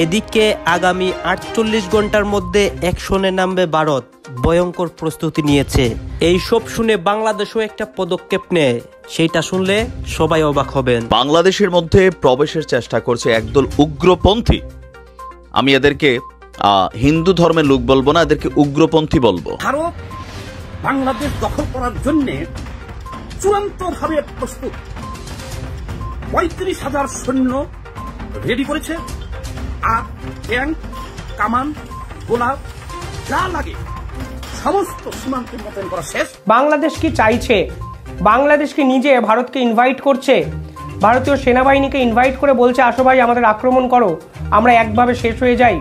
এদিকে আগামী 48 ঘন্টার মধ্যে অ্যাকশনে নামবে ভারত, ভয়ঙ্কর প্রস্তুতি নিয়েছে। এইসব শুনে বাংলাদেশও একটা পদক্ষেপ নেয়, সেইটা শুনলে সবাই অবাক হবেন। বাংলাদেশের মধ্যে প্রবেশের চেষ্টা করছে একদল উগ্রপন্থী। আমি এদেরকে হিন্দু ধর্মের লোক বলবো না, এদেরকে উগ্রপন্থী বলবো। ভারত বাংলাদেশ দখল করার জন্য চূড়ান্তভাবে প্রস্তুত। ৩৫,০০০ সৈন্য রেডি করেছে, আর ট্যাঙ্ক, কামান, গোলা যা লাগে সমস্ত সীমান্তে মোতায়েন করা শেষ। বাংলাদেশ কি চাইছে? বাংলাদেশ কি নিজে ভারতকে ইনভাইট করছে? ভারতীয় সেনাবাহিনীকে ইনভাইট করে বলছে, আসো ভাই আমাদের আক্রমণ করো, আমরা একভাবে শেষ হয়ে যাই।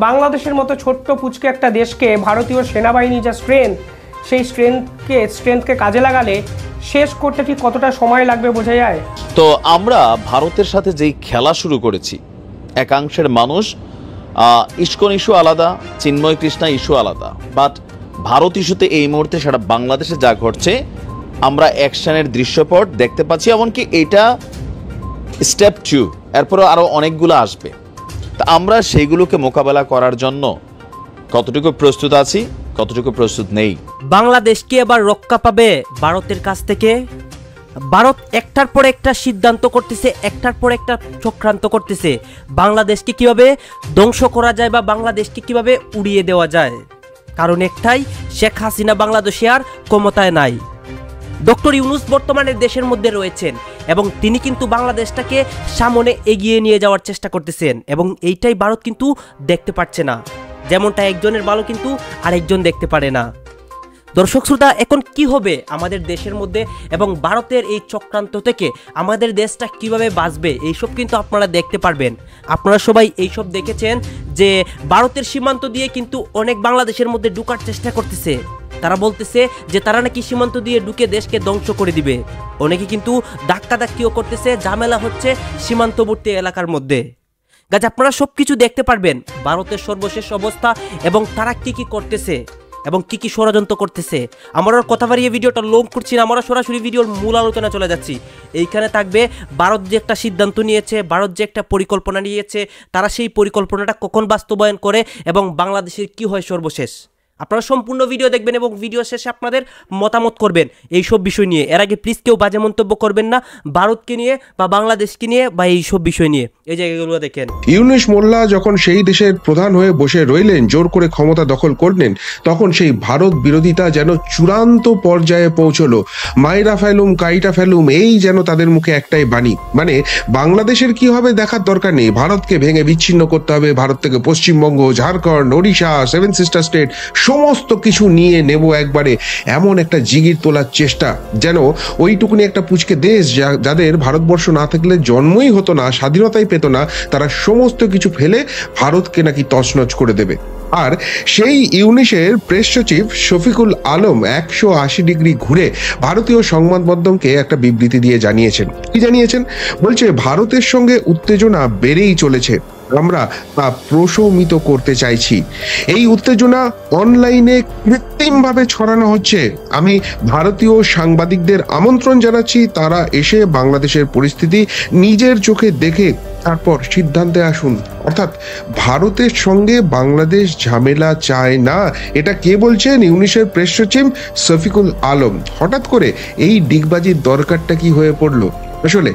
বাংলাদেশের মতো ছোট্ট পুচকে একটা দেশকে ভারতীয় সেনাবাহিনী যা সেই স্ট্রেংথকে কাজে লাগালে শেষ করতে ঠিক কতটা সময় লাগবে বোঝা যায়। তো আমরা ভারতের সাথে যেই খেলা শুরু করেছি, একাংশের মানুষ ইস্কন ইস্যু আলাদা, চিন্ময় কৃষ্ণা ইস্যু আলাদা, বাট ভারত ইস্যুতে এই মুহূর্তে সারা বাংলাদেশে যা ঘটছে আমরা অ্যাকশনের দৃশ্যপট দেখতে পাচ্ছি, এমনকি এটা স্টেপ 2, এরপরে আরো অনেকগুলো আসবে। তা আমরা সেইগুলোকে মোকাবেলা করার জন্য কতটুকু প্রস্তুত আছি, কতটুকু প্রস্তুত নেই। বাংলাদেশ কি এবার রক্ষা পাবে ভারতের কাছ থেকে? ভারত একটার পর একটা সিদ্ধান্ত করতেছে, একটার পর একটা চক্রান্ত করতেছে বাংলাদেশকে কিভাবে ধ্বংস করা যায় বা বাংলাদেশকে কিভাবে উড়িয়ে দেওয়া যায়। কারণ একটাই, শেখ হাসিনা বাংলাদেশে আর ক্ষমতায় নাই। ডক্টর ইউনূস বর্তমানে দেশের মধ্যে রয়েছেন এবং তিনি কিন্তু বাংলাদেশটাকে সামনে এগিয়ে নিয়ে যাওয়ার চেষ্টা করতেছেন, এবং এইটাই ভারত কিন্তু দেখতে পাচ্ছে না। যেমনটা একজনের ভালো কিন্তু আরেকজন দেখতে পারে না। দর্শক শ্রোতা, এখন কি হবে আমাদের দেশের মধ্যে এবং ভারতের এই চক্রান্ত থেকে আমাদের দেশটা কিভাবে বাঁচবে, এইসব কিন্তু আপনারা দেখতে পারবেন। আপনারা সবাই এইসব দেখেছেন যে ভারতের সীমান্ত দিয়ে কিন্তু অনেক বাংলাদেশের মধ্যে ঢুকার চেষ্টা করতেছে। তারা বলতেছে যে তারা নাকি সীমান্ত দিয়ে ঢুকে দেশকে ধ্বংস করে দিবে। অনেকে কিন্তু ধাক্কাধাক্কিও করতেছে, ঝামেলা হচ্ছে সীমান্তবর্তী এলাকার মধ্যে। গাছ আপনারা সব কিছু দেখতে পারবেন ভারতের সর্বশেষ অবস্থা এবং তারা কি করতেছে এবং কি ষড়যন্ত্র করতেছে। আমরা কথা বাড়িয়ে ভিডিওটা লং করছি না, আমরা সরাসরি ভিডিওর মূল আলোচনা চলে যাচ্ছি। এইখানে থাকবে ভারত যে একটা সিদ্ধান্ত নিয়েছে, ভারত যে একটা পরিকল্পনা নিয়েছে, তারা সেই পরিকল্পনাটা কখন বাস্তবায়ন করে এবং বাংলাদেশের কি হয় সর্বশেষ। আপনারা সম্পূর্ণ ভিডিও দেখবেন এবং ভিডিও শেষে আপনাদের মতামত করবেন এইসব বিষয় নিয়ে। এর আগে প্লিজ কেউ বাজে মন্তব্য করবেন না ভারতকে নিয়ে বা বাংলাদেশকে নিয়ে বা এইসব বিষয় নিয়ে। এই জায়গাগুলো দেখেন। ইউনূস মোল্লা যখন সেই দেশের প্রধান হয়ে বসে রইলেন, জোর করে ক্ষমতা দখল করলেন, তখন সেই ভারত বিরোধিতা যেন চূড়ান্ত পর্যায়ে পৌঁছলো। মাইরা ফেলুম কাইটা ফেলুম, এই যেন তাদের মুখে একটাই বাণী, মানে বাংলাদেশের কি হবে দেখার দরকার নেই, ভারতকে ভেঙে বিচ্ছিন্ন করতে হবে, ভারত থেকে পশ্চিমবঙ্গ, ঝাড়খণ্ড, ওড়িশা, 7 সিস্টার স্টেট সমস্ত কিছু নিয়ে নেব একবারে, এমন একটা জিগির তোলার চেষ্টা। যেন ওইটুকুনি একটা পুচকে দেশ যাদের ভারতবর্ষ না থাকলে জন্মই হতো না, স্বাধীনতাই পেত না, তারা সমস্ত কিছু ফেলে ভারতকে নাকি তছনছ করে দেবে। আর সেই ইউনিসের প্রেস সচিব শফিকুল আলম 180 ডিগ্রি ঘুরে ভারতীয় সংবাদ মাধ্যমকে একটা বিবৃতি দিয়ে জানিয়েছেন। কি জানিয়েছেন? বলছে ভারতের সঙ্গে উত্তেজনা বেড়েই চলেছে, আমরা তা প্রশমিত করতে চাইছি। এই উত্তেজনা অনলাইনে কৃত্রিমভাবে ছড়ানো হচ্ছে। আমি ভারতীয় সাংবাদিকদের আমন্ত্রণ জানাচ্ছি, তারা এসে বাংলাদেশের পরিস্থিতি নিজের চোখে দেখে তারপর সিদ্ধান্তে আসুন। অর্থাৎ ভারতের সঙ্গে বাংলাদেশ ঝামেলা চায় না, এটা কে বলছেন? ইউনিসের প্রেস সচিব শফিকুল আলম। হঠাৎ করে এই ডিগবাজির দরকারটা কি হয়ে পড়লো? আসলে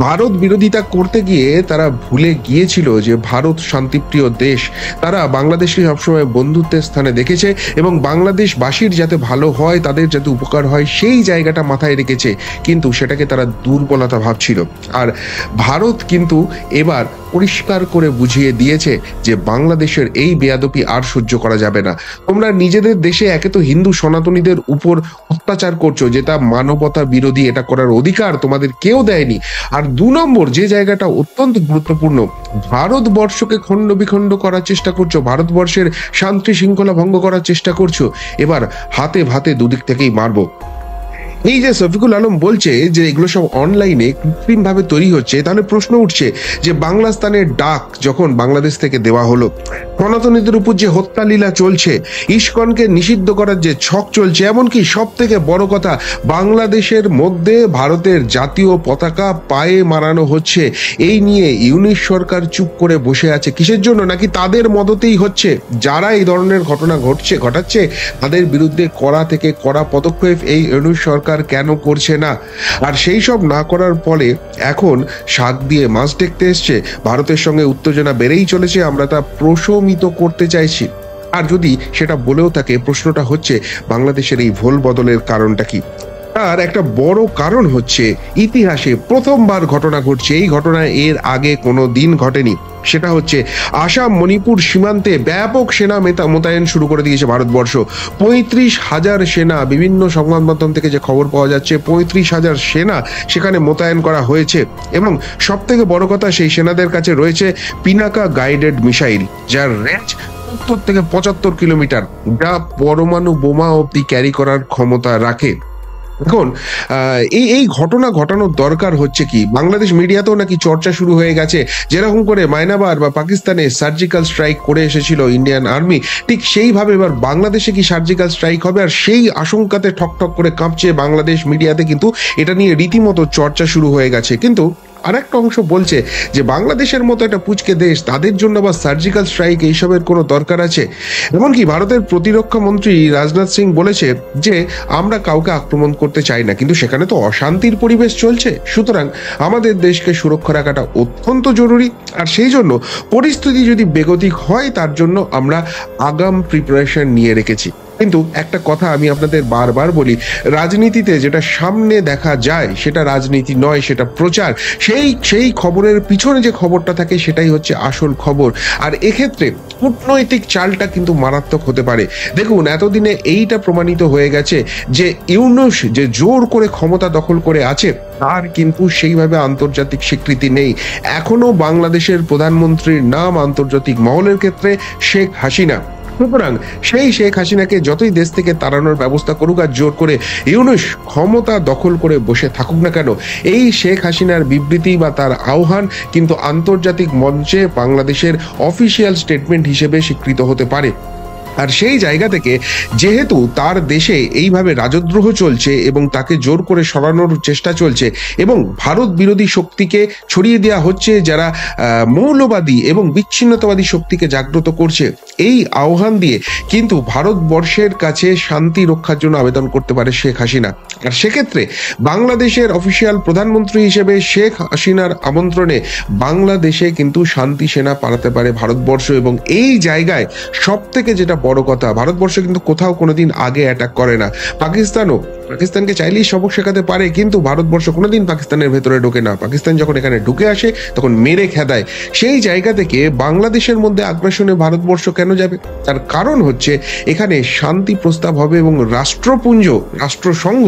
ভারত বিরোধিতা করতে গিয়ে তারা ভুলে গিয়েছিল যে ভারত শান্তিপ্রিয় দেশ। তারা বাংলাদেশকে সবসময় বন্ধুত্বের স্থানে দেখেছে এবং বাংলাদেশবাসীর যাতে ভালো হয়, তাদের যাতে উপকার হয়, সেই জায়গাটা মাথায় রেখেছে, কিন্তু সেটাকে তারা দুর্বলতা ভাবছিল। আর ভারত কিন্তু এবার পরিষ্কার করে বুঝিয়ে দিয়েছে যে বাংলাদেশের এই বেয়াদবি আর সহ্য করা যাবে না। তোমরা নিজেদের দেশে একে তো হিন্দু সনাতনীদের উপর অত্যাচার করছো, যেটা মানবতা বিরোধী, এটা করার অধিকার তোমাদের কেউ দেয়নি। আর 2 নম্বর যে জায়গাটা অত্যন্ত গুরুত্বপূর্ণ, ভারতবর্ষকে খণ্ড বিখণ্ড করার চেষ্টা করছো, ভারতবর্ষের শান্তি শৃঙ্খলা ভঙ্গ করার চেষ্টা করছো। এবার হাতে ভাতে দুদিক থেকেই মারবো। এই যে শফিকুল আলম বলছে যে এগুলো সব অনলাইনে কৃত্রিম ভাবে তৈরি হচ্ছে, তাহলে প্রশ্ন উঠছে যে বাংলাস্তানের ডাক যখন বাংলাদেশ থেকে দেওয়া হলো, সনাতনীদের উপর যে হত্যা লীলা চলছে, ইস্কনকে নিষিদ্ধ করার যে ছক চলছে, এমনকি সব থেকে বড় কথা বাংলাদেশের মধ্যে ভারতের জাতীয় পতাকা পায়ে মারানো হচ্ছে, এই নিয়ে ইউনিশ সরকার চুপ করে বসে আছে কিসের জন্য? নাকি তাদের মদতেই হচ্ছে? যারা এই ধরনের ঘটনা ঘটাচ্ছে তাদের বিরুদ্ধে কড়া থেকে কড়া পদক্ষেপ এই ইউনিশ সরকার কেন করছে না? আর সেই সব না করার ফলে এখন শাক দিয়ে মাছ দেখতে এসছে, ভারতের সঙ্গে উত্তেজনা বেড়েই চলেছে, আমরা তা প্রশমিত করতে চাইছি। আর যদি সেটা বলেও থাকে, প্রশ্নটা হচ্ছে বাংলাদেশের এই ভোল বদলের কারণটা কি? তার একটা বড় কারণ হচ্ছে ইতিহাসে প্রথমবার ঘটনা ঘটছে, এই ঘটনা এর আগে কোনো দিন ঘটেনি। সেটা হচ্ছে আসাম মণিপুর সীমান্তে ব্যাপক সেনা মোতায়েন শুরু করে দিয়েছে ভারতবর্ষ। 35,000 সেনা, বিভিন্ন সংবাদ মাধ্যম থেকে যে খবর পাওয়া যাচ্ছে 35,000 সেনা সেখানে মোতায়েন করা হয়েছে। এবং সব থেকে বড় কথা, সেই সেনাদের কাছে রয়েছে পিনাকা গাইডেড মিসাইল, যার রেঞ্জ 70 থেকে 75 কিলোমিটার, যা পরমাণু বোমা অব্দি ক্যারি করার ক্ষমতা রাখে। এখন এই ঘটনা ঘটানোর দরকার হচ্ছে কি? বাংলাদেশ মিডিয়াতেও নাকি চর্চা শুরু হয়ে গেছে, যেরকম করে মায়ানমার বা পাকিস্তানে সার্জিক্যাল স্ট্রাইক করে এসেছিল ইন্ডিয়ান আর্মি, ঠিক সেইভাবে এবার বাংলাদেশে কি সার্জিক্যাল স্ট্রাইক হবে? আর সেই আশঙ্কাতে ঠকঠক করে কাঁপছে বাংলাদেশ মিডিয়াতে, কিন্তু এটা নিয়ে রীতিমতো চর্চা শুরু হয়ে গেছে। কিন্তু আরেকটা অংশ বলছে যে বাংলাদেশের মতো একটা পুচকে দেশ, তাদের জন্য আবার সার্জিক্যাল স্ট্রাইক এইসবের কোনো দরকার আছে? এমনকি ভারতের প্রতিরক্ষা মন্ত্রী রাজনাথ সিং বলেছে যে আমরা কাউকে আক্রমণ করতে চাই না, কিন্তু সেখানে তো অশান্তির পরিবেশ চলছে, সুতরাং আমাদের দেশকে সুরক্ষা রাখাটা অত্যন্ত জরুরি। আর সেই জন্য পরিস্থিতি যদি বেগতিক হয়, তার জন্য আমরা আগাম প্রিপারেশন নিয়ে রেখেছি। কিন্তু একটা কথা আমি আপনাদের বারবার বলি, রাজনীতিতে যেটা সামনে দেখা যায় সেটা রাজনীতি নয়, সেটা প্রচার। সেই খবরের পিছনে যে খবরটা থাকে সেটাই হচ্ছে আসল খবর। আর এক্ষেত্রে কূটনৈতিক চালটা কিন্তু মারাত্মক হতে পারে। দেখুন, এতদিনে এইটা প্রমাণিত হয়ে গেছে যে ইউনূস যে জোর করে ক্ষমতা দখল করে আছে, তার কিন্তু সেইভাবে আন্তর্জাতিক স্বীকৃতি নেই। এখনো বাংলাদেশের প্রধানমন্ত্রীর নাম আন্তর্জাতিক মহলের ক্ষেত্রে শেখ হাসিনা। সুতরাং সেই শেখ হাসিনাকে যতই দেশ থেকে তাড়ানোর ব্যবস্থা করুক আর জোর করে ইউনূস ক্ষমতা দখল করে বসে থাকুক না কেন, এই শেখ হাসিনার বিবৃতি বা তার আহ্বান কিন্তু আন্তর্জাতিক মঞ্চে বাংলাদেশের অফিসিয়াল স্টেটমেন্ট হিসেবে স্বীকৃত হতে পারে। আর সেই জায়গা থেকে যেহেতু তার দেশে এইভাবে রাজদ্রোহ চলছে এবং তাকে জোর করে সরানোর চেষ্টা চলছে এবং ভারত বিরোধী শক্তিকে ছড়িয়ে দেওয়া হচ্ছে, যারা মৌলবাদী এবং বিচ্ছিন্নতাবাদী শক্তিকে জাগ্রত করছে, এই আহ্বান দিয়ে কিন্তু ভারতবর্ষের কাছে শান্তি রক্ষার জন্য আবেদন করতে পারে শেখ হাসিনা। আর সেক্ষেত্রে বাংলাদেশের অফিসিয়াল প্রধানমন্ত্রী হিসেবে শেখ হাসিনার আমন্ত্রণে বাংলাদেশে কিন্তু শান্তি সেনা পাঠাতে পারে ভারতবর্ষ। এবং এই জায়গায় সব থেকে যেটা বড় কথা, ভারতবর্ষ কিন্তু কোথাও কোনোদিন আগে অ্যাটাক করে না। পাকিস্তানকে চাইলেই সবক শেখাতে পারে, কিন্তু ভারতবর্ষ কোনোদিন পাকিস্তানের ভেতরে ঢোকে না। পাকিস্তান যখন এখানে ঢুকে আসে তখন মেরে খেদায়। সেই জায়গা থেকে বাংলাদেশের মধ্যে আগ্রাসনে ভারতবর্ষ কেন যাবে? তার কারণ হচ্ছে এখানে শান্তি প্রস্তাব হবে এবং রাষ্ট্রপুঞ্জ, রাষ্ট্রসংঘ,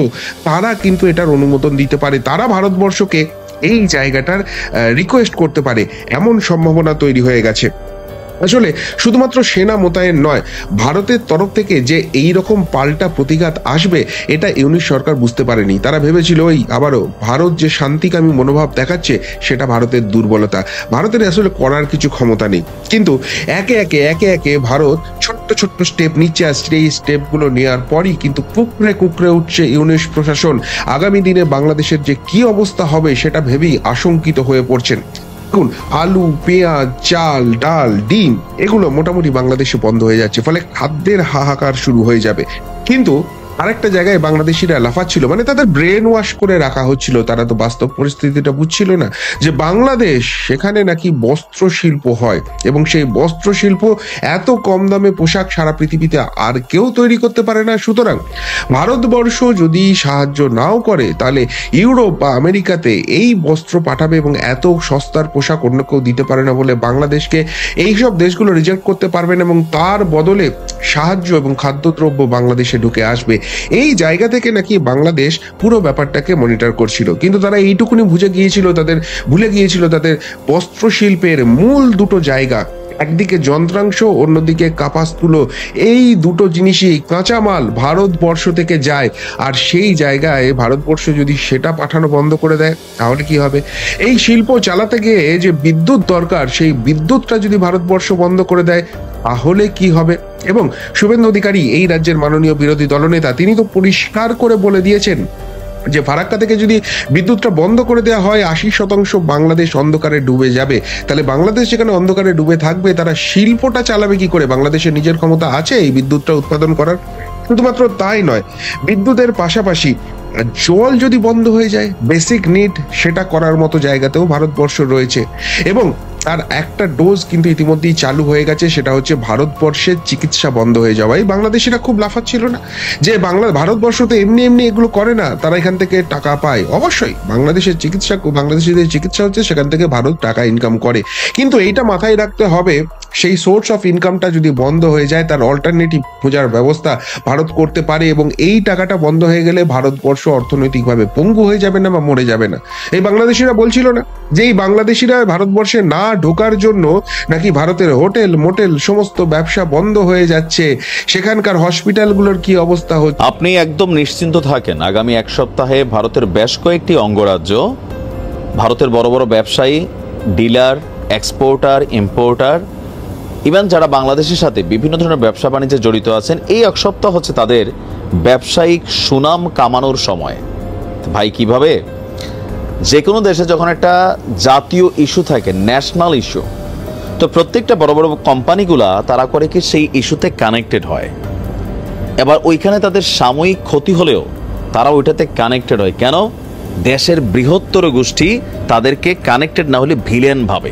তারা কিন্তু এটার অনুমোদন দিতে পারে, তারা ভারতবর্ষকে এই জায়গাটার রিকোয়েস্ট করতে পারে, এমন সম্ভাবনা তৈরি হয়ে গেছে। আসলে শুধুমাত্র সেনা মোতায়েন নয়, ভারতের তরফ থেকে যে এই রকম পাল্টা প্রতিঘাত আসবে এটা ইউনিশ সরকার বুঝতে পারেনি। তারা ভেবেছিল আবারও ভারত যে শান্তিকামী মনোভাব দেখাচ্ছে সেটা ভারতের দুর্বলতা, ভারতের আসলে করার কিছু ক্ষমতা নেই। কিন্তু একে একে ভারত ছোট্ট স্টেপ নিচ্ছে, আসছে। এই স্টেপগুলো নেওয়ার পরই কিন্তু কুকড়ে উঠছে ইউনিশ প্রশাসন। আগামী দিনে বাংলাদেশের যে কি অবস্থা হবে সেটা ভেবেই আশঙ্কিত হয়ে পড়ছেন। দেখুন, আলু, পেঁয়াজ, চাল, ডাল, ডিম এগুলো মোটামুটি বাংলাদেশে বন্ধ হয়ে যাচ্ছে, ফলে খাদ্যের হাহাকার শুরু হয়ে যাবে। কিন্তু আরেকটা জায়গায় বাংলাদেশিরা লাফাচ্ছিল, মানে তাদের ব্রেন ওয়াশ করে রাখা হচ্ছিল, তারা তো বাস্তব পরিস্থিতিটা বুঝছিল না যে বাংলাদেশ, সেখানে নাকি বস্ত্র শিল্প হয় এবং সেই বস্ত্র শিল্প এত কম দামে পোশাক সারা পৃথিবীতে আর কেউ তৈরি করতে পারে না। সুতরাং ভারতবর্ষ যদি সাহায্য নাও করে, তাহলে ইউরোপ বা আমেরিকাতে এই বস্ত্র পাঠাবে এবং এত সস্তার পোশাক অন্য কেউ দিতে পারে না বলে বাংলাদেশকে এইসব দেশগুলো রিজেক্ট করতে পারবে না এবং তার বদলে সাহায্য এবং খাদ্যদ্রব্য বাংলাদেশে ঢুকে আসবে। এই জায়গা থেকে নাকি বাংলাদেশ পুরো ব্যাপারটাকে মনিটর করছিল, কিন্তু তারা এইটুকুনি ভুলে গিয়েছিল তাদের বস্ত্র শিল্পের মূল দুটো জায়গা, একদিকে যন্ত্রাংশ, অন্যদিকে কাপাস তুলো, এই দুটো জিনিসই কাঁচামাল ভারতবর্ষ থেকে যায়। আর সেই জায়গায় ভারতবর্ষ যদি সেটা পাঠানো বন্ধ করে দেয় তাহলে কি হবে? এই শিল্প চালাতে গিয়ে যে বিদ্যুৎ দরকার, সেই বিদ্যুৎটা যদি ভারতবর্ষ বন্ধ করে দেয় তাহলে কি হবে? এবং শুভেন্দু অধিকারী, এই রাজ্যের মাননীয় বিরোধী দলনেতা, তিনি তো পরিষ্কার করে বলে দিয়েছেন যে ফারাক্কা থেকে যদি বিদ্যুৎটা বন্ধ করে দেওয়া হয় 80% বাংলাদেশ অন্ধকারে ডুবে যাবে। তাহলে বাংলাদেশ যেখানে অন্ধকারে ডুবে থাকবে, তারা শিল্পটা চালাবে কি করে? বাংলাদেশের নিজের ক্ষমতা আছে এই বিদ্যুৎটা উৎপাদন করার? শুধুমাত্র তাই নয়, বিদ্যুতের পাশাপাশি জল যদি বন্ধ হয়ে যায়, বেসিক নিড সেটা করার মতো জায়গাতেও ভারতবর্ষ রয়েছে। এবং তার একটা ডোজ কিন্তু ইতিমধ্যেই চালু হয়ে গেছে, সেটা হচ্ছে ভারতবর্ষের চিকিৎসা বন্ধ হয়ে যাওয়া। এই বাংলাদেশিরা খুব লাফাচ্ছিল না যে ভারতবর্ষ তো এমনি এমনি এগুলো করে না, তারা এখান থেকে টাকা পায়। অবশ্যই বাংলাদেশের বাংলাদেশিদের চিকিৎসা হচ্ছে, সেখান থেকে ভারত টাকা ইনকাম করে। কিন্তু এইটা মাথায় রাখতে হবে, সেই সোর্স অফ ইনকামটা যদি বন্ধ হয়ে যায়, তার অল্টারনেটিভ খোঁজার ব্যবস্থা ভারত করতে পারে। এবং এই টাকাটা বন্ধ হয়ে গেলে ভারতবর্ষ অর্থনৈতিকভাবে পঙ্গু হয়ে যাবে না বা মরে যাবে না। এই বাংলাদেশিরা বলছিল না যে এই বাংলাদেশিরা ভারতবর্ষে না ঢোকার জন্য নাকি ভারতের হোটেল মোটেল সমস্ত ব্যবসা বন্ধ হয়ে যাচ্ছে, সেখানকার হসপিটালগুলোর কি অবস্থা হচ্ছে? আপনি একদম নিশ্চিন্ত থাকেন, আগামী এক সপ্তাহে ভারতের বেশ কয়েকটি অঙ্গরাজ্য, ভারতের বড় বড় ব্যবসায়ী, ডিলার, এক্সপোর্টার, ইম্পোর্টার, ইভেন যারা বাংলাদেশের সাথে বিভিন্ন ধরনের ব্যবসা বাণিজ্যে জড়িত আছেন, এই এক সপ্তাহ হচ্ছে তাদের ব্যবসায়িক সুনাম কামানোর সময়। ভাই, কিভাবে? যে কোনো দেশে যখন একটা জাতীয় ইস্যু থাকে, ন্যাশনাল ইস্যু, তো প্রত্যেকটা বড় বড় কোম্পানিগুলা তারা করে কি সেই ইস্যুতে কানেক্টেড হয়। এবার ওইখানে তাদের সাময়িক ক্ষতি হলেও তারা ওইটাতে কানেক্টেড হয়। কেন? দেশের বৃহত্তর গোষ্ঠী তাদেরকে কানেক্টেড না হলে ভিলেন ভাবে।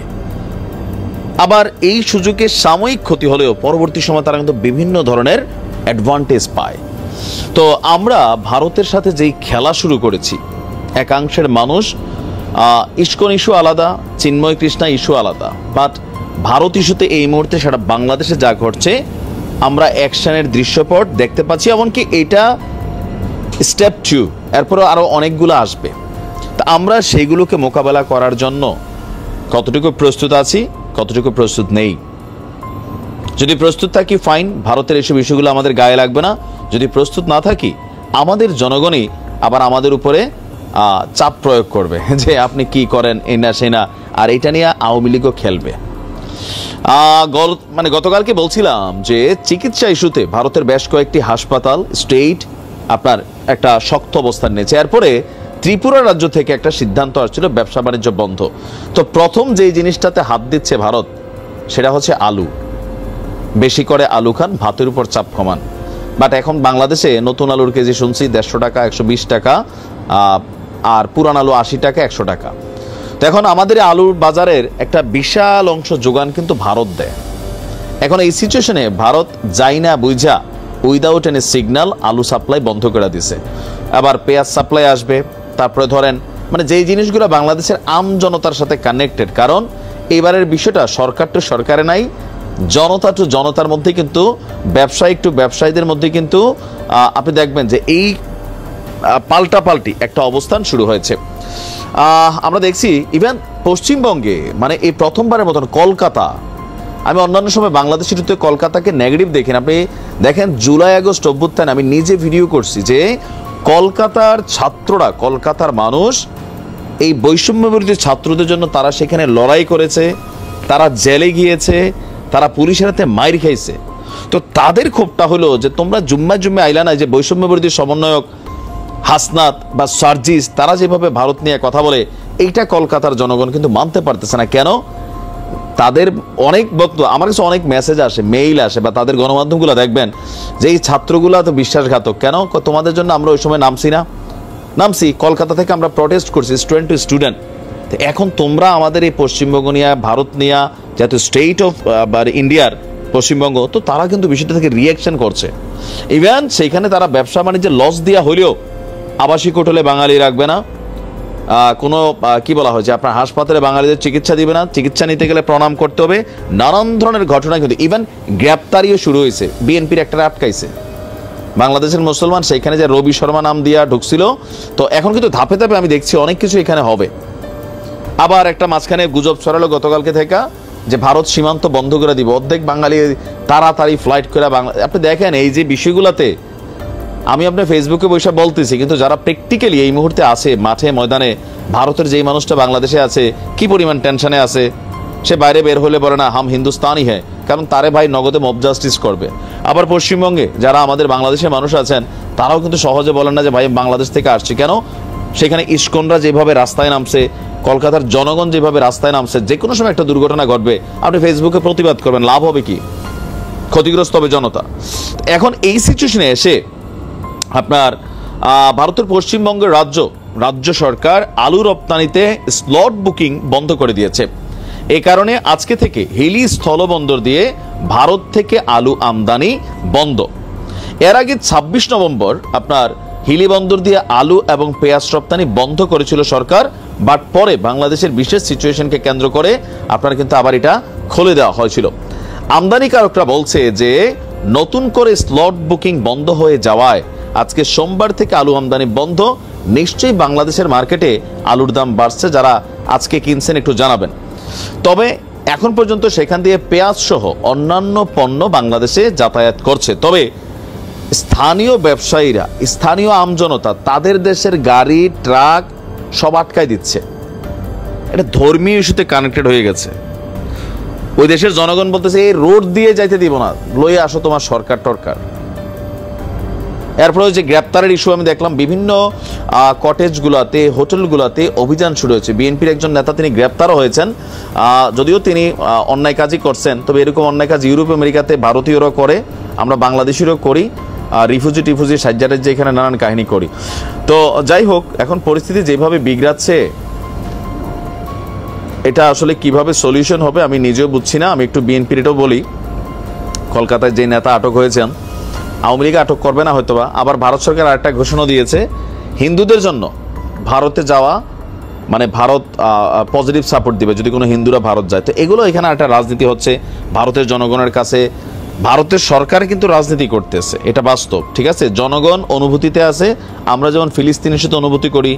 আবার এই সুযোগে সাময়িক ক্ষতি হলেও পরবর্তী সময় তারা কিন্তু বিভিন্ন ধরনের অ্যাডভান্টেজ পায়। তো আমরা ভারতের সাথে যেই খেলা শুরু করেছি, একাংশের মানুষ ইস্কন ইস্যু আলাদা, চিন্ময় কৃষ্ণা ইস্যু আলাদা, বাট ভারত ইস্যুতে এই মুহূর্তে সারা বাংলাদেশে যা ঘটছে আমরা অ্যাকশনের দৃশ্যপট দেখতে পাচ্ছি। এমনকি এটা স্টেপ 2, এরপরে আরো অনেকগুলো আসবে। তা আমরা সেইগুলোকে মোকাবেলা করার জন্য কতটুকু প্রস্তুত আছি, কতটুকু প্রস্তুত নেই। যদি প্রস্তুত থাকি ফাইন, ভারতের এসব ইস্যুগুলো আমাদের গায়ে লাগবে না। যদি প্রস্তুত না থাকি, আমাদের জনগণই আবার আমাদের উপরে চাপ প্রয়োগ করবে যে আপনি কি করেন, এই না সেই না, আর এটা নিয়ে আওয়ামী লীগও খেলবে। গতকালকে বলছিলাম যে চিকিৎসা ইস্যুতে ভারতের বেশ কয়েকটি হাসপাতাল, স্টেট আপনার একটা শক্ত অবস্থান নিয়েছে। এরপরে ত্রিপুরা রাজ্য থেকে একটা সিদ্ধান্ত আসছিল ব্যবসা বাণিজ্য বন্ধ। তো প্রথম যে জিনিসটাতে হাত দিচ্ছে ভারত, সেটা হচ্ছে আলু। বেশি করে আলু খান, ভাতের উপর চাপ কমান। বাট এখন বাংলাদেশে নতুন আলুর কেজি শুনছি 150 টাকা, 120 টাকা, আর পুরান আলু 80 টাকা, 100 টাকা। তো এখন আমাদের আলুর বাজারের একটা বিশাল অংশ যোগান কিন্তু ভারত দেয়। এখন এই সিচুয়েশনে ভারত যাই না বুঝা উইদাউট এনি সিগন্যাল আলু সাপ্লাই বন্ধ করে দিছে। আবার পেঁয়াজ সাপ্লাই আসবে। তারপরে ধরেন যেই জিনিসগুলো বাংলাদেশের আম জনতার সাথে কানেক্টেড, কারণ এবারের বিষয়টা সরকার টু সরকারে নাই, জনতা টু জনতার মধ্যে কিন্তু, ব্যবসায়ী টু ব্যবসায়ীদের মধ্যে কিন্তু আপনি দেখবেন যে এই পাল্টাপাল্টি একটা অবস্থান শুরু হয়েছে। আমরা দেখছি ইভেন পশ্চিমবঙ্গে এই প্রথমবারের মতন কলকাতা, আমি অন্যান্য সময় বাংলাদেশের কলকাতাকে নেগেটিভ দেখি না, আপনি দেখেন জুলাই আগস্ট অভ্যুত্থানে আমি নিজে ভিডিও করছি যে কলকাতার ছাত্ররা, কলকাতার মানুষ এই বৈষম্য বিরোধী ছাত্রদের জন্য তারা সেখানে লড়াই করেছে, তারা জেলে গিয়েছে, তারা পুলিশের হাতে মাইর খাইছে। তো তাদের ক্ষোভটা হলো যে তোমরা জুম্মা আইলা না, যে বৈষম্য বিরোধী সমন্বয়ক হাসনাত বা সার্জিস তারা যেভাবে ভারত নিয়ে কথা বলে, এইটা কলকাতার জনগণ কিন্তু মানতে পারতেছে না। কেন? তাদের অনেক বক্তব্য, আমার কাছে অনেক মেসেজ আসে, মেইল আসে, বা তাদের গণমাধ্যমগুলো দেখবেন যে এই ছাত্রগুলা তো বিশ্বাসঘাতক। কেন? তোমাদের জন্য আমরা ওই সময় নামছি কলকাতা থেকে আমরা প্রটেস্ট করছি, স্টুডেন্ট টু স্টুডেন্ট। এখন তোমরা আমাদের এই পশ্চিমবঙ্গ নিয়ে, ভারত নিয়ে, যেহেতু স্টেট অফ ইন্ডিয়ার পশ্চিমবঙ্গ, তো তারা কিন্তু বিষয়টা থেকে রিয়াকশন করছে। ইভেন সেইখানে তারা ব্যবসা বাণিজ্যে লস দিয়া হলেও আবাসিক হোটেলে বাঙালি রাখবে না, কোনো কি বলা হয় যে আপনার হাসপাতালে বাঙালিদের চিকিৎসা দিবে না, চিকিৎসা নিতে গেলে প্রণাম করতে হবে, নানান ধরনের ঘটনা কিন্তু। ইভেন গ্রেপ্তারিও শুরু হয়েছে, বিএনপির একটা আটকাইছে বাংলাদেশের মুসলমান, সেইখানে যে রবি শর্মা নাম দিয়া ঢুকছিল। তো এখন কিন্তু ধাপে ধাপে আমি দেখছি অনেক কিছু এখানে হবে। আবার একটা মাঝখানে গুজব ছড়ালো গতকালকে থেকে যে ভারত সীমান্ত বন্ধ করে দিব, অর্ধেক বাঙালি তাড়াতাড়ি ফ্লাইট করে বাংলা। আপনি দেখেন এই যে বিষয়গুলোতে আমি আপনার ফেসবুকে বসে বলতেছি, কিন্তু যারা প্র্যাকটিক্যালি এই মুহূর্তে আছে মাঠে ময়দানে, ভারতের যেই মানুষটা বাংলাদেশে আছে কি পরিমাণ টেনশনে আছে, সে বাইরে বের হলে বলে না হাম হিন্দুস্তানি হ্যাঁ, কারণ তারে ভাই নগদে মব জাস্টিস করবে। আবার পশ্চিমবঙ্গে যারা আমাদের বাংলাদেশের মানুষ আছেন তারাও কিন্তু সহজে বলেন না যে ভাই বাংলাদেশ থেকে আসছি। কেন? সেখানে ইস্কনরা যেভাবে রাস্তায় নামছে, কলকাতার জনগণ যেভাবে রাস্তায় নামছে, যে কোনো সময় একটা দুর্ঘটনা ঘটবে, আপনি ফেসবুকে প্রতিবাদ করবেন, লাভ হবে কি? ক্ষতিগ্রস্ত হবে জনতা। এখন এই সিচুয়েশনে এসে আপনার ভারতের পশ্চিমবঙ্গের রাজ্য সরকার আলু রপ্তানিতে স্লট বুকিং বন্ধ করে দিয়েছে। এই কারণে আজকে থেকে হিলি স্থলবন্দর দিয়ে ভারত থেকে আলু আমদানি বন্ধ। এর আগে 26 নভেম্বর আপনার হিলি বন্দর দিয়ে আলু এবং পেঁয়াজ রপ্তানি বন্ধ করেছিল সরকার, বাট পরে বাংলাদেশের বিশেষ সিচুয়েশনকে কেন্দ্র করে আপনার কিন্তু আবার এটা খুলে দেওয়া হয়েছিল। আমদানিকারকরা বলছে যে নতুন করে স্লট বুকিং বন্ধ হয়ে যাওয়ায় আজকে সোমবার থেকে আলু আমদানি বন্ধ। নিশ্চয়ই বাংলাদেশের মার্কেটে আলুর দাম বাড়ছে, যারা আজকে কিনছেন একটু জানাবেন। তবে এখন পর্যন্ত সেখান দিয়ে পেঁয়াজ সহ অন্যান্য পণ্য বাংলাদেশে যাতায়াত করছে। তবে স্থানীয় ব্যবসায়ীরা, স্থানীয় আমজনতা তাদের দেশের গাড়ি ট্রাক সব আটকায় দিচ্ছে। এটা ধর্মীয় ইস্যুতে কানেক্টেড হয়ে গেছে। ওই দেশের জনগণ বলতেছে এই রোড দিয়ে যাইতে দিব না, লইয়া আসো তোমার সরকার টরকার। এরপরে যে গ্রেপ্তারের ইস্যু আমি দেখলাম বিভিন্ন কটেজগুলোতে, হোটেলগুলোতে অভিযান শুরু হয়েছে। বিএনপির একজন নেতা তিনি গ্রেপ্তারও হয়েছেন, যদিও তিনি অন্যায় কাজই করছেন। তবে এরকম অন্যায় কাজ ইউরোপ আমেরিকাতে ভারতীয়রাও করে, আমরা বাংলাদেশিরও করি, রিফিউজি সাজ্জাদের যে এখানে নানান কাহিনী করি। তো যাই হোক, এখন পরিস্থিতি যেভাবে বিগড়াচ্ছে এটা আসলে কিভাবে সলিউশন হবে আমি নিজেও বুঝছি না। আমি একটু বিএনপির এটাও বলি, কলকাতায় যে নেতা আটক হয়েছেন আওয়ামী লীগ আটক করবে না হয়তোবা। আবার ভারত সরকার আরেকটা ঘোষণা দিয়েছে হিন্দুদের জন্য ভারতে যাওয়া মানে ভারত পজিটিভ সাপোর্ট দিবে যদি কোনো হিন্দুরা ভারত যায়। তো এগুলো এখানে একটা রাজনীতি হচ্ছে ভারতের জনগণের কাছে। ভারতের সরকার কিন্তু রাজনীতি করতেছে, এটা বাস্তব, ঠিক আছে। জনগণ অনুভূতিতে আছে, আমরা যেমন ফিলিস্তিনের সাথে অনুভূতি করি,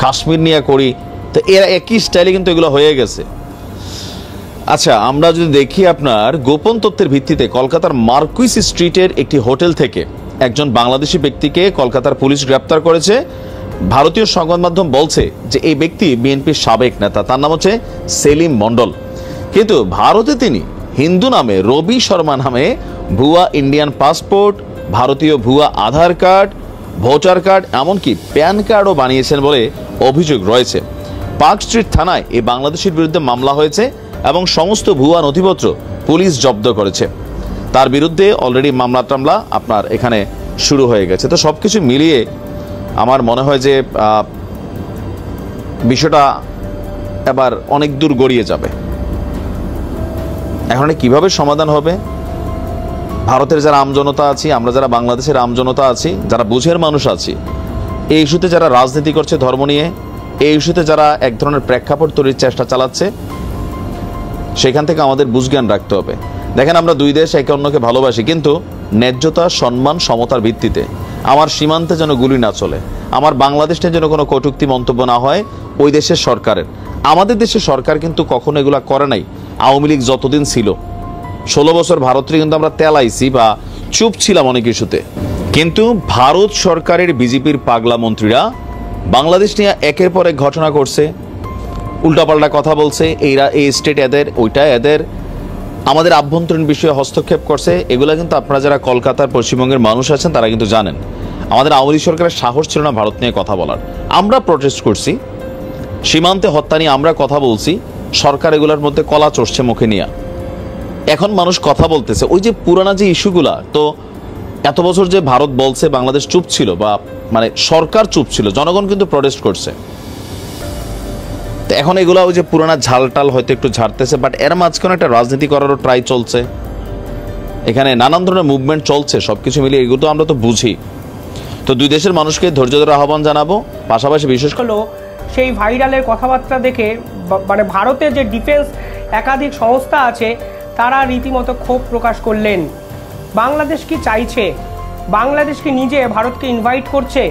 কাশ্মীর নিয়ে করি, তো এরা একই স্টাইলে কিন্তু এগুলো হয়ে গেছে। আচ্ছা, আমরা যদি দেখি আপনার গোপন তথ্যের ভিত্তিতে কলকাতার মার্কুইস স্ট্রিটের একটি হোটেল থেকে একজন বাংলাদেশি ব্যক্তিকে কলকাতার পুলিশ গ্রেপ্তার করেছে। ভারতীয় সংবাদ মাধ্যম বলছে যে এই ব্যক্তি বিএনপির সাবেক নেতা, তার নাম হচ্ছে সেলিম মণ্ডল। কিন্তু ভারতে তিনি হিন্দু নামে রবি শর্মা নামে ভুয়া ইন্ডিয়ান পাসপোর্ট, ভারতীয় ভুয়া আধার কার্ড, ভোটার কার্ড, এমনকি প্যান কার্ডও বানিয়েছেন বলে অভিযোগ রয়েছে। পার্ক স্ট্রিট থানায় এই বাংলাদেশের বিরুদ্ধে মামলা হয়েছে এবং সমস্ত ভুয়া নথিপত্র পুলিশ জব্দ করেছে। তার বিরুদ্ধে অলরেডি মামলা টামলা আপনার এখানে শুরু হয়ে গেছে। তো সবকিছু মিলিয়ে আমার মনে হয় যে বিষয়টা এবার অনেক দূর গড়িয়ে যাবে। এখন কিভাবে সমাধান হবে? ভারতের যারা আমজনতা আছি, আমরা যারা বাংলাদেশের আমজনতা আছি, যারা বুঝের মানুষ আছি, এই ইস্যুতে যারা রাজনীতি করছে ধর্ম নিয়ে, এই ইস্যুতে যারা এক ধরনের প্রেক্ষাপট তৈরির চেষ্টা চালাচ্ছে, সেখান থেকে আমাদের বুঝজ্ঞান রাখতে হবে। দেখেন, আমরা দুই দেশ একে অন্যকে ভালোবাসি, কিন্তু ন্যায্যতা, সম্মান, সমতার ভিত্তিতে। আমার সীমান্তে যেন গুলি না চলে, আমার বাংলাদেশ নিয়ে যেন কোনো কটূক্তি মন্তব্য না হয় ওই দেশের সরকারের। আমাদের দেশের সরকার কিন্তু কখনো এগুলা করে নাই। আওয়ামী লীগ যতদিন ছিল, 16 বছর ভারতের কিন্তু আমরা তেলাইছি বা চুপ ছিলাম অনেক ইস্যুতে। কিন্তু ভারত সরকারের বিজেপির পাগলা মন্ত্রীরা বাংলাদেশ নিয়ে একের পর এক ঘটনা করছে, উল্টাপাল্টা কথা বলছে, এই স্টেট এদের, ওইটা এদের, আমাদের আভ্যন্তরীণ বিষয়ে হস্তক্ষেপ করছে। এগুলো কিন্তু আপনারা যারা কলকাতার পশ্চিমবঙ্গের মানুষ আছেন তারা কিন্তু জানেন। আমাদের আওয়ামী লীগ সরকারের সাহস ছিল না ভারত নিয়ে কথা বলার। আমরা প্রটেস্ট করছি, সীমান্তে হত্যা নিয়ে আমরা কথা বলছি, সরকার এগুলোর মধ্যে কলা চড়ছে মুখে নিয়ে। এখন মানুষ কথা বলতেছে ওই যে পুরানা যে ইস্যুগুলা। তো এত বছর যে ভারত বলছে বাংলাদেশ চুপ ছিল, বা মানে সরকার চুপ ছিল, জনগণ কিন্তু প্রটেস্ট করছে। তো এখন এগুলা ওই যে পুরানা ঝালটাল হয়তো একটু ঝাড়তেছে, বাট এর মাঝখানে একটা রাজনীতি করারও ট্রাই চলছে, এখানে নানান ধরনের মুভমেন্ট চলছে। সবকিছু মিলিয়ে এগুলো তো আমরা তো বুঝি। তো দুই দেশের মানুষকে ধৈর্য ধরে আহ্বান জানাবো। পাশাপাশি বিশেষ হলো সেই ভাইরালের কথাবার্তা দেখে মানে ভারতের যে ডিফেন্স একাধিক সংস্থা আছে তারা রীতিমতো ক্ষোভ প্রকাশ করলেন। বাংলাদেশ কি চাইছে? বাংলাদেশ কি নিজে ভারতকে ইনভাইট করছে?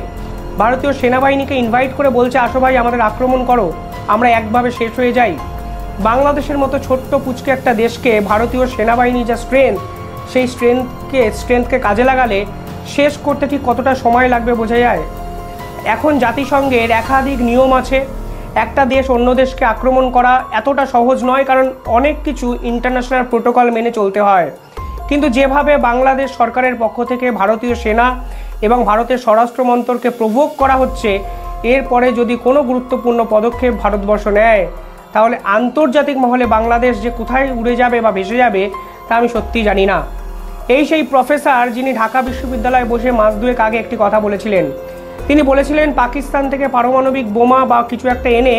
ভারতীয় সেনাবাহিনীকে ইনভাইট করে বলছে আসো ভাই আমাদের আক্রমণ করো, আমরা একভাবে শেষ হয়ে যাই। বাংলাদেশের মতো ছোট্ট পুচকে একটা দেশকে ভারতীয় সেনাবাহিনী যা সেই স্ট্রেংথকে কাজে লাগালে শেষ করতে ঠিক কতটা সময় লাগবে বোঝা যায়। এখন জাতিসংঘের একাধিক নিয়ম আছে, একটা দেশ অন্য দেশকে আক্রমণ করা এতটা সহজ নয়, কারণ অনেক কিছু ইন্টারন্যাশনাল প্রোটোকল মেনে চলতে হয়। কিন্তু যেভাবে বাংলাদেশ সরকারের পক্ষ থেকে ভারতীয় সেনা এবং ভারতের স্বরাষ্ট্র মন্ত্রকে প্রভোগ করা হচ্ছে, এরপরে যদি কোনো গুরুত্বপূর্ণ পদক্ষেপ ভারতবর্ষ নেয় তাহলে আন্তর্জাতিক মহলে বাংলাদেশ যে কোথায় উড়ে যাবে বা ভেসে যাবে তা আমি সত্যি জানি না। সেই প্রফেসর যিনি ঢাকা বিশ্ববিদ্যালয়ে বসে মাস দুয়েক আগে একটি কথা বলেছিলেন, তিনি বলেছিলেন পাকিস্তান থেকে পারমাণবিক বোমা বা কিছু একটা এনে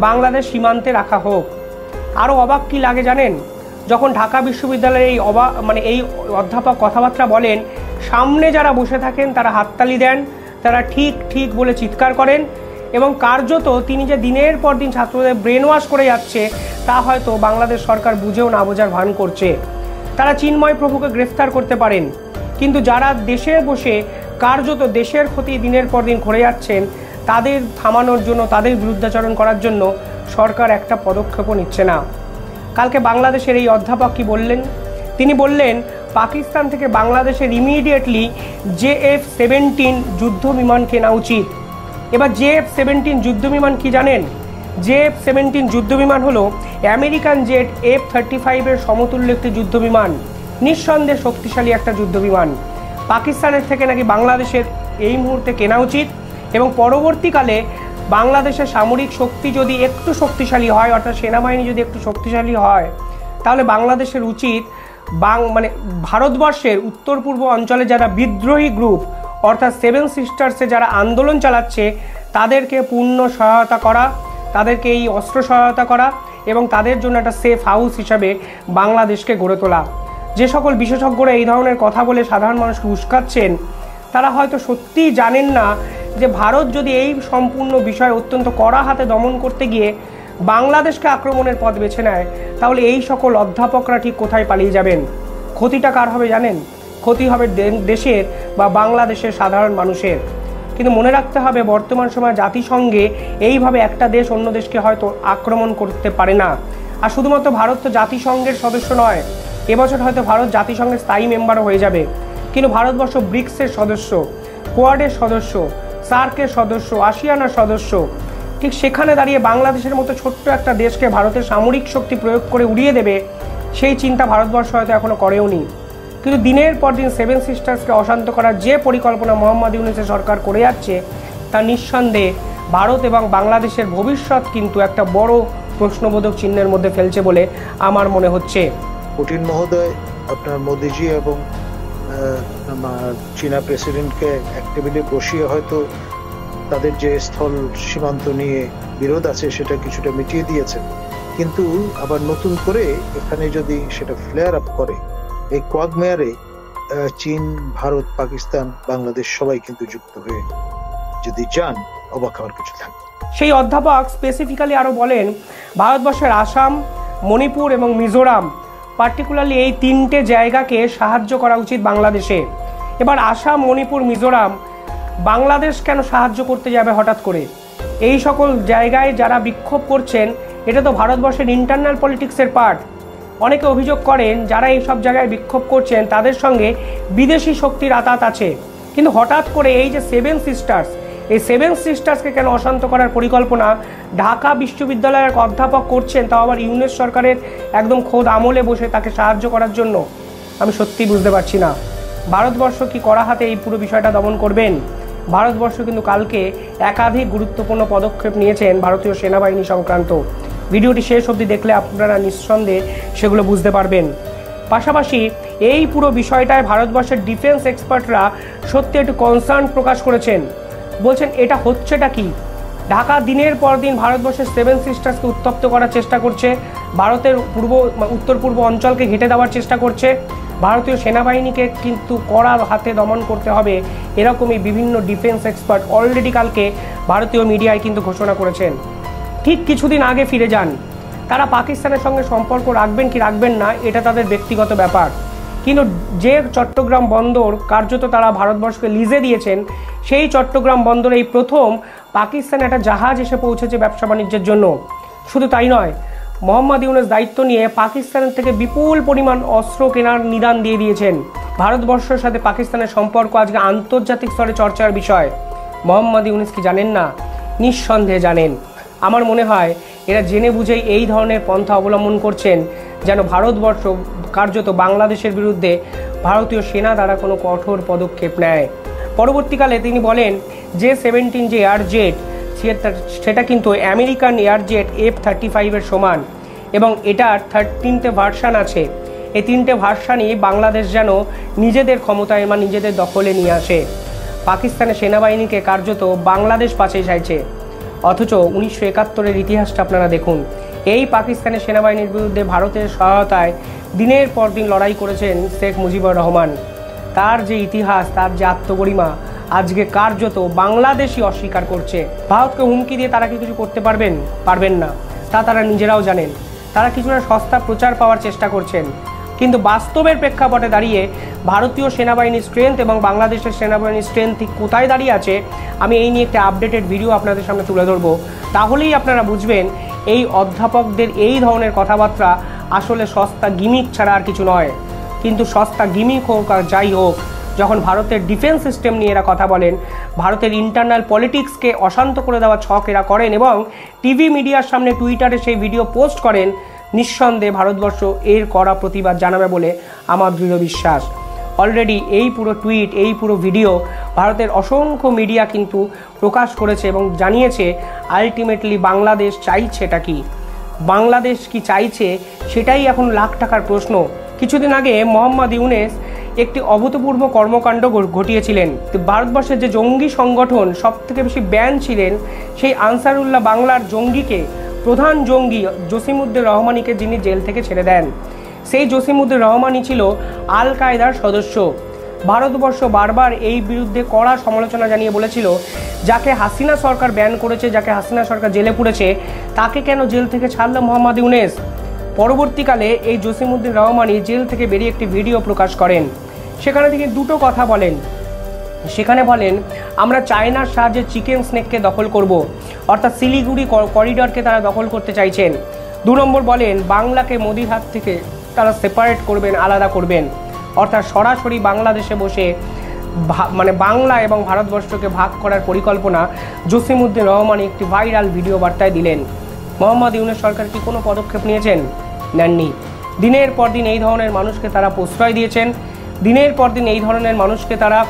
বাংলাদেশ সীমান্তে রাখা হোক। আরও অবাক কি লাগে জানেন, যখন ঢাকা বিশ্ববিদ্যালয়ে এই অধ্যাপক কথাবার্তা বলেন, সামনে যারা বসে থাকেন তারা হাততালি দেন, তারা ঠিক ঠিক বলে চিৎকার করেন, এবং কার্যত তিনি যে দিনের পর দিন ছাত্রদের ব্রেন ওয়াশ করে যাচ্ছে তা হয়তো বাংলাদেশ সরকার বুঝেও না বোঝার ভান করছে। তারা চিন্ময় প্রভুকে গ্রেফতার করতে পারেন, কিন্তু যারা দেশে বসে কার্যত দেশের ক্ষতি দিনের পর দিন করে যাচ্ছেন তাদের থামানোর জন্য, তাদের বিরুদ্ধাচরণ করার জন্য সরকার একটা পদক্ষেপও নিচ্ছে না। কালকে বাংলাদেশের এই অধ্যাপক কি বললেন? তিনি বললেন পাকিস্তান থেকে বাংলাদেশের ইমিডিয়েটলি JF-17 যুদ্ধ বিমান কেনা উচিত। এবার JF-17 যুদ্ধ বিমান কি জানেন? JF-17 যুদ্ধ বিমান হলো আমেরিকান জেট F-35-এর সমতুল্য একটি যুদ্ধ বিমান, নিঃসন্দেহে শক্তিশালী একটা যুদ্ধ বিমান। পাকিস্তানের থেকে নাকি বাংলাদেশের এই মুহূর্তে কেনা উচিত, এবং পরবর্তীকালে বাংলাদেশের সামরিক শক্তি যদি একটু শক্তিশালী হয়, অর্থাৎ সেনাবাহিনী যদি একটু শক্তিশালী হয়, তাহলে বাংলাদেশের উচিত ভারতবর্ষের উত্তর পূর্ব অঞ্চলে যারা বিদ্রোহী গ্রুপ অর্থাৎ 7 সিস্টার্সে যারা আন্দোলন চালাচ্ছে তাদেরকে পূর্ণ সহায়তা করা, তাদেরকে এই অস্ত্র সহায়তা করা এবং তাদের জন্য একটা সেফ হাউস হিসাবে বাংলাদেশকে গড়ে তোলা। যে সকল বিশেষজ্ঞরা এই ধরনের কথা বলে সাধারণ মানুষকে উস্কাচ্ছেন তারা হয়তো সত্যিই জানেন না যে ভারত যদি এই সম্পূর্ণ বিষয় অত্যন্ত কড়া হাতে দমন করতে গিয়ে বাংলাদেশকে আক্রমণের পথ বেছে নেয়, তাহলে এই সকল অধ্যাপকরা ঠিক কোথায় পালিয়ে যাবেন? ক্ষতিটা কার হবে জানেন? ক্ষতি হবে দেশের বা বাংলাদেশের সাধারণ মানুষের। কিন্তু মনে রাখতে হবে বর্তমান সময়ে জাতিসংঘে এইভাবে একটা দেশ অন্য দেশকে হয়তো আক্রমণ করতে পারে না। আর শুধুমাত্র ভারত তো জাতিসংঘের সদস্য নয়, এবছর হয়তো ভারত জাতিসংঘের স্থায়ী মেম্বারও হয়ে যাবে, কিন্তু ভারতবর্ষ ব্রিক্সের সদস্য, কোয়াডের সদস্য, সার্কের সদস্য, আসিয়ানার সদস্য। ঠিক সেখানে দাঁড়িয়ে বাংলাদেশের মতো ছোট্ট একটা দেশকে ভারতের সামরিক শক্তি প্রয়োগ করে উড়িয়ে দেবে সেই চিন্তা ভারতবর্ষ হয়তো এখনও করেওনি। কিন্তু দিনের পর দিন 7 সিস্টার্সকে অশান্ত করার যে পরিকল্পনা মোহাম্মদ ইউনূসের সরকার করে যাচ্ছে তা নিঃসন্দেহে ভারত এবং বাংলাদেশের ভবিষ্যৎ কিন্তু একটা বড় প্রশ্নবোধক চিহ্নের মধ্যে ফেলছে বলে আমার মনে হচ্ছে। পুটিন মহোদয় আপনার মোদিজি এবং চীনা প্রেসিডেন্টকে এক টেবিলে বসিয়ে হয়তো তাদের যে স্থল সীমান্ত নিয়ে বিরোধ আছে সেটা কিছুটা মিটিয়ে দিয়েছেন, কিন্তু আবার নতুন করে এখানে যদি সেটা ফ্লেয়ার আপ করে, এই কোয়াগমেয়ারে চীন, ভারত, পাকিস্তান, বাংলাদেশ সবাই কিন্তু যুক্ত হয়ে যদি যান, অবাক হওয়ার কিছু থাকবে। সেই অধ্যাপক স্পেসিফিক্যালি আরও বলেন ভারতবর্ষের আসাম, মণিপুর এবং মিজোরাম পার্টিকুলারলি এই 3টে জায়গাকে সাহায্য করা উচিত বাংলাদেশে। এবার আসাম, মণিপুর, মিজোরাম বাংলাদেশ কেন সাহায্য করতে যাবে হঠাৎ করে? এই সকল জায়গায় যারা বিক্ষোভ করছেন এটা তো ভারতবর্ষের ইন্টারনাল পলিটিক্সের পার্ট। অনেকে অভিযোগ করেন যারা এই সব জায়গায় বিক্ষোভ করছেন তাদের সঙ্গে বিদেশি শক্তির আতাত আছে, কিন্তু হঠাৎ করে এই যে 7 সিস্টার্স, এই 7 সিস্টার্সকে কেন অশান্ত করার পরিকল্পনা ঢাকা বিশ্ববিদ্যালয়ের এক অধ্যাপক করছেন, তাও আবার ইউনূস সরকারের একদম খোদ আমলে বসে তাকে সাহায্য করার জন্য? আমি সত্যিই বুঝতে পারছি না। ভারতবর্ষ কি কড়া হাতে এই পুরো বিষয়টা দমন করবেন? ভারতবর্ষ কিন্তু কালকে একাধিক গুরুত্বপূর্ণ পদক্ষেপ নিয়েছেন ভারতীয় সেনাবাহিনী সংক্রান্ত। ভিডিওটি শেষ অবধি দেখলে আপনারা নিঃসন্দেহে সেগুলো বুঝতে পারবেন। পাশাপাশি এই পুরো বিষয়টায় ভারতবর্ষের ডিফেন্স এক্সপার্টরা সত্যি একটু কনসার্ন প্রকাশ করেছেন, বলছেন এটা হচ্ছেটা কি? ঢাকা দিনের পর দিন ভারতবর্ষের 7 সিস্টার্সকে উত্তপ্ত করার চেষ্টা করছে, ভারতের উত্তর পূর্ব অঞ্চলকে ঘেঁটে দেওয়ার চেষ্টা করছে। ভারতীয় সেনাবাহিনীকে কিন্তু কড়া হাতে দমন করতে হবে, এরকমই বিভিন্ন ডিফেন্স এক্সপার্ট অলরেডি কালকে ভারতীয় মিডিয়ায় কিন্তু ঘোষণা করেছেন। ঠিক কিছুদিন আগে ফিরে যান, তারা পাকিস্তানের সঙ্গে সম্পর্ক রাখবেন কি রাখবেন না এটা তাদের ব্যক্তিগত ব্যাপার, কিন্তু যে চট্টগ্রাম বন্দর কার্যত তারা ভারতবর্ষকে লিজে দিয়েছেন, সেই চট্টগ্রাম বন্দরে এই প্রথম পাকিস্তানে একটা জাহাজ এসে পৌঁছেছে ব্যবসা বাণিজ্যের জন্য। শুধু তাই নয়, মোহাম্মদ ইউনূস দায়িত্ব নিয়ে পাকিস্তানের থেকে বিপুল পরিমাণ অস্ত্র কেনার নিদান দিয়ে দিয়েছেন। ভারতবর্ষের সাথে পাকিস্তানের সম্পর্ক আজকে আন্তর্জাতিক স্তরে চর্চার বিষয়। মোহাম্মদ ইউনূস কি জানেন না? নিঃসন্দেহে জানেন। আমার মনে হয় এরা জেনে বুঝেই এই ধরনের পন্থা অবলম্বন করছেন যেন ভারতবর্ষ কার্যত বাংলাদেশের বিরুদ্ধে ভারতীয় সেনা দ্বারা কোনো কঠোর পদক্ষেপ নেয়। পরবর্তীকালে তিনি বলেন যে F-17 যে এয়ারজেট সেটা কিন্তু আমেরিকান এয়ারজেট F-35 এর সমান এবং এটার 3টে ভার্সান আছে। এই 3টে ভার্সানই বাংলাদেশ যেন নিজেদের ক্ষমতায় বা নিজেদের দখলে নিয়ে আসে। পাকিস্তানের সেনাবাহিনীকে কার্যত বাংলাদেশ পাশে চাইছে, অথচ 1971-এর ইতিহাসটা আপনারা দেখুন। এই পাকিস্তানের সেনাবাহিনীর বিরুদ্ধে ভারতের সহায়তায় দিনের পর দিন লড়াই করেছেন শেখ মুজিবুর রহমান। তার যে ইতিহাস, তার যে আত্মগরিমা আজকে কার্যত বাংলাদেশই অস্বীকার করছে। ভারতকে হুমকি দিয়ে তারা কি কিছু করতে পারবেন না, তা তারা নিজেরাও জানেন। তারা কিছুটা সস্তা প্রচার পাওয়ার চেষ্টা করছেন, কিন্তু বাস্তবের প্রেক্ষাপটে দাঁড়িয়ে ভারতীয় সেনাবাহিনীর স্ট্রেংথ এবং বাংলাদেশের সেনাবাহিনীর স্ট্রেংথ ঠিক কোথায় দাঁড়িয়ে আছে আমি এই নিয়ে একটা আপডেটেড ভিডিও আপনাদের সামনে তুলে ধরবো। তাহলেই আপনারা বুঝবেন এই অধ্যাপকদের এই ধরনের কথাবার্তা আসলে সস্তা গিমিক ছাড়া আর কিছু নয়। কিন্তু সস্তা গিমিক হোক আর যাই হোক, যখন ভারতের ডিফেন্স সিস্টেম নিয়ে এরা কথা বলেন, ভারতের ইন্টারনাল পলিটিক্সকে অশান্ত করে দেওয়া ছক এরা করেন এবং টিভি মিডিয়ার সামনে টুইটারে সেই ভিডিও পোস্ট করেন, নিঃসন্দেহে ভারতবর্ষ এর কড়া প্রতিবাদ জানাবে বলে আমার দৃঢ় বিশ্বাস। অলরেডি এই পুরো টুইট, এই পুরো ভিডিও ভারতের অসংখ্য মিডিয়া কিন্তু প্রকাশ করেছে এবং জানিয়েছে আলটিমেটলি বাংলাদেশ চাইছেটা কি, বাংলাদেশ কি চাইছে সেটাই এখন লাখ টাকার প্রশ্ন। কিছুদিন আগে মোহাম্মদ ইউনূস একটি অভূতপূর্ব কর্মকাণ্ড ঘটিয়েছিলেন। ভারতবর্ষের যে জঙ্গি সংগঠন সবথেকে বেশি ব্যান ছিলেন সেই আনসারুল্লাহ বাংলার জঙ্গিকে, প্রধান জঙ্গি জসিমউদ্দিন রহমানিকে যিনি জেল থেকে ছেড়ে দেন, সেই জসিমউদ্দিন রহমানি ছিল আল কায়দার সদস্য। ভারতবর্ষ বারবার এই বিরুদ্ধে কড়া সমালোচনা জানিয়ে বলেছিল যাকে হাসিনা সরকার ব্যান করেছে, যাকে হাসিনা সরকার জেলে পুরেছে, তাকে কেন জেল থেকে ছাড়ল মোহাম্মদ ইউনূস। পরবর্তীকালে এই জসিমউদ্দিন রহমানি জেল থেকে বেরিয়ে একটি ভিডিও প্রকাশ করেন। সেখানে তিনি দুটো কথা বলেন। সেখানে বলেন আমরা চায়নার সাহায্যে চিকেন স্নেককে দখল করব, অর্থাৎ শিলিগুড়ি করিডরকে তারা দখল করতে চাইছেন। 2 নম্বর বলেন বাংলাকে মোদির হাত থেকে তারা সেপারেট করবেন, আলাদা করবেন, অর্থাৎ সরাসরি বাংলাদেশে বসে মানে বাংলা এবং ভারতবর্ষকে ভাগ করার পরিকল্পনা জসিমউদ্দিন রহমানি একটি ভাইরাল ভিডিও বার্তায় দিলেন। মোহাম্মদ ইউনূস সরকার কি কোনো পদক্ষেপ নিয়েছেন? নেননি। দিনের পর দিন এই ধরনের মানুষকে তারা প্রশ্রয় দিয়েছেন, দিনের পর দিন এই ধরনের মানুষকে তারা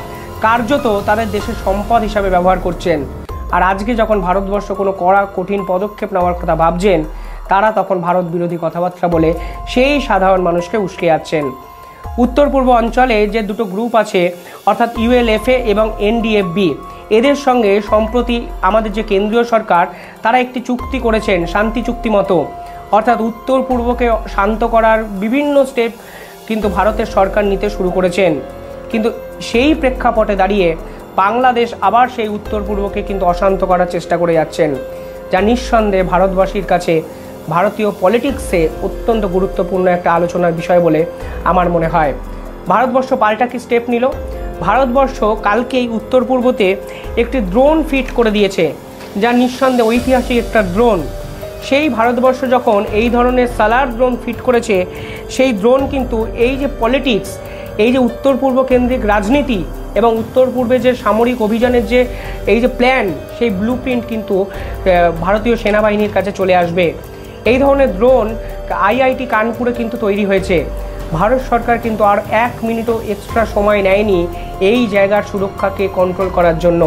কার্যত তাদের দেশের সম্পদ হিসাবে ব্যবহার করছেন। আর আজকে যখন ভারতবর্ষ কোনো কড়া কঠিন পদক্ষেপ নেওয়ার কথা ভাবছেন, তারা তখন ভারত বিরোধী কথাবার্তা বলে সেই সাধারণ মানুষকে উস্কে যাচ্ছেন। উত্তর পূর্ব অঞ্চলে যে দুটো গ্রুপ আছে অর্থাৎ ULFA এবং NDFB, এদের সঙ্গে সম্প্রতি আমাদের যে কেন্দ্রীয় সরকার তারা একটি চুক্তি করেছেন, শান্তি চুক্তি মতো, অর্থাৎ উত্তর পূর্বকে শান্ত করার বিভিন্ন স্টেপ কিন্তু ভারতের সরকার নিতে শুরু করেছেন। কিন্তু সেই প্রেক্ষাপটে দাঁড়িয়ে বাংলাদেশ আবার সেই উত্তর পূর্বকে কিন্তু অশান্ত করার চেষ্টা করে যাচ্ছেন, যা নিঃসন্দেহে ভারতবাসীর কাছে ভারতীয় পলিটিক্সে অত্যন্ত গুরুত্বপূর্ণ একটা আলোচনার বিষয় বলে আমার মনে হয়। ভারতবর্ষ পাল্টা কি স্টেপ নিল? ভারতবর্ষ কালকেই উত্তর পূর্বতে একটি ড্রোন ফিট করে দিয়েছে, যা নিঃসন্দেহে ঐতিহাসিক একটা ড্রোন। সেই ভারতবর্ষ যখন এই ধরনের সালার ড্রোন ফিট করেছে, সেই ড্রোন কিন্তু এই যে পলিটিক্স, এই যে উত্তর পূর্ব কেন্দ্রিক রাজনীতি এবং উত্তর পূর্বে যে সামরিক অভিযানের যে এই যে প্ল্যান, সেই ব্লুপ্রিন্ট কিন্তু ভারতীয় সেনাবাহিনীর কাছে চলে আসবে। এই ধরনের ড্রোন IIT কানপুরে কিন্তু তৈরি হয়েছে। ভারত সরকার কিন্তু আর 1 মিনিটও এক্সট্রা সময় নেয়নি এই জায়গার সুরক্ষাকে কন্ট্রোল করার জন্য।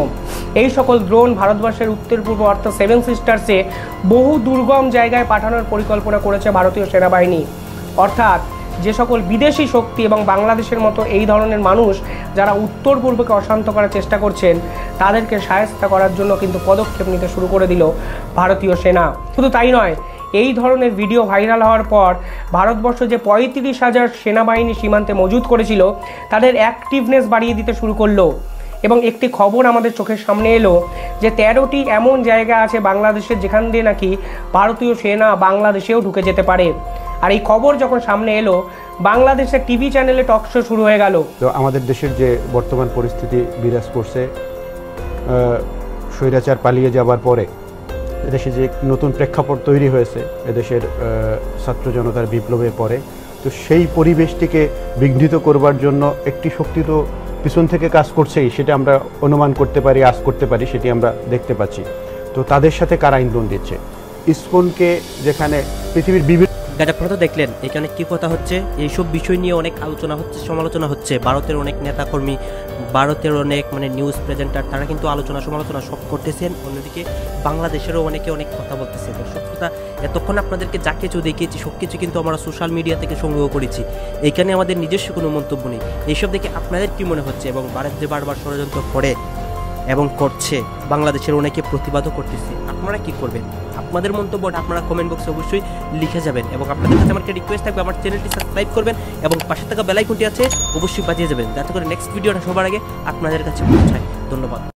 এই সকল ড্রোন ভারতবর্ষের উত্তর পূর্ব অর্থাৎ 7 সিস্টার্সে বহু দুর্গম জায়গায় পাঠানোর পরিকল্পনা করেছে ভারতীয় সেনাবাহিনী। অর্থাৎ যে সকল বিদেশি শক্তি এবং বাংলাদেশের মতো এই ধরনের মানুষ যারা উত্তর পূর্বকে অশান্ত করার চেষ্টা করছেন, তাদেরকে সাহায্য করার জন্য কিন্তু পদক্ষেপ নিতে শুরু করে দিল ভারতীয় সেনা। শুধু তাই নয়, এই ধরনের ভিডিও ভাইরাল হওয়ার পর ভারতবর্ষ যে 35,000 সেনাবাহিনী সীমান্তে মজুদ করেছিল, তাদের অ্যাক্টিভনেস বাড়িয়ে দিতে শুরু করলো। এবং একটি খবর আমাদের চোখের সামনে এলো যে 13টি এমন জায়গা আছে বাংলাদেশের যেখান দিয়ে নাকি ভারতীয় সেনা বাংলাদেশেও ঢুকে যেতে পারে। আর এই খবর যখন সামনে এলো, বাংলাদেশের টিভি চ্যানেলে টক শো শুরু হয়ে গেল। তো আমাদের দেশের যে বর্তমান পরিস্থিতি বিরাজ করছে, স্বৈরাচার পালিয়ে যাবার পরে এদেশে যে নতুন প্রেক্ষাপট তৈরি হয়েছে এদেশের ছাত্র জনতার বিপ্লবের পরে, তো সেই পরিবেশটিকে বিঘ্নিত করবার জন্য একটি শক্তি তো পিছন থেকে কাজ করছেই, সেটা আমরা অনুমান করতে পারি, আজ করতে পারি, সেটি আমরা দেখতে পাচ্ছি। তো তাদের সাথে কারা ইন্ধন দিচ্ছে? ইসকনকে যেখানে পৃথিবীর বিভিন্ন আপনারা তো দেখলেন এখানে কি কথা হচ্ছে, এইসব বিষয় নিয়ে অনেক আলোচনা হচ্ছে, সমালোচনা হচ্ছে। ভারতের অনেক নেতাকর্মী, ভারতের অনেক নিউজ প্রেজেন্টার, তারা কিন্তু আলোচনা সমালোচনা সব করতেছেন। অন্যদিকে বাংলাদেশেরও অনেকে অনেক কথা বলতেছে। দর্শক শ্রোতা, এতক্ষণ আপনাদেরকে যা কিছু দেখিয়েছি সব কিছু কিন্তু আমরা সোশ্যাল মিডিয়া থেকে সংগ্রহ করেছি, এখানে আমাদের নিজস্ব কোনো মন্তব্য নেই। এইসব দেখে আপনাদের কি মনে হচ্ছে? এবং ভারত যে বারবার ষড়যন্ত্র করে এবং করছে, বাংলাদেশের অনেকে প্রতিবাদও করতেছে, আপনারা কি করবেন? আপনাদের মন্তব্যটা আপনারা কমেন্ট বক্সে অবশ্যই লিখে যাবেন। এবং আপনাদের কাছে আমার একটা রিকোয়েস্ট থাকবে, আমার চ্যানেলটি সাবস্ক্রাইব করবেন এবং পাশে থাকা বেল আইকনটি আছে অবশ্যই বাজিয়ে যাবেন, যাতে করে নেক্সট ভিডিওটা সবার আগে আপনাদের কাছে পৌঁছায়। ধন্যবাদ।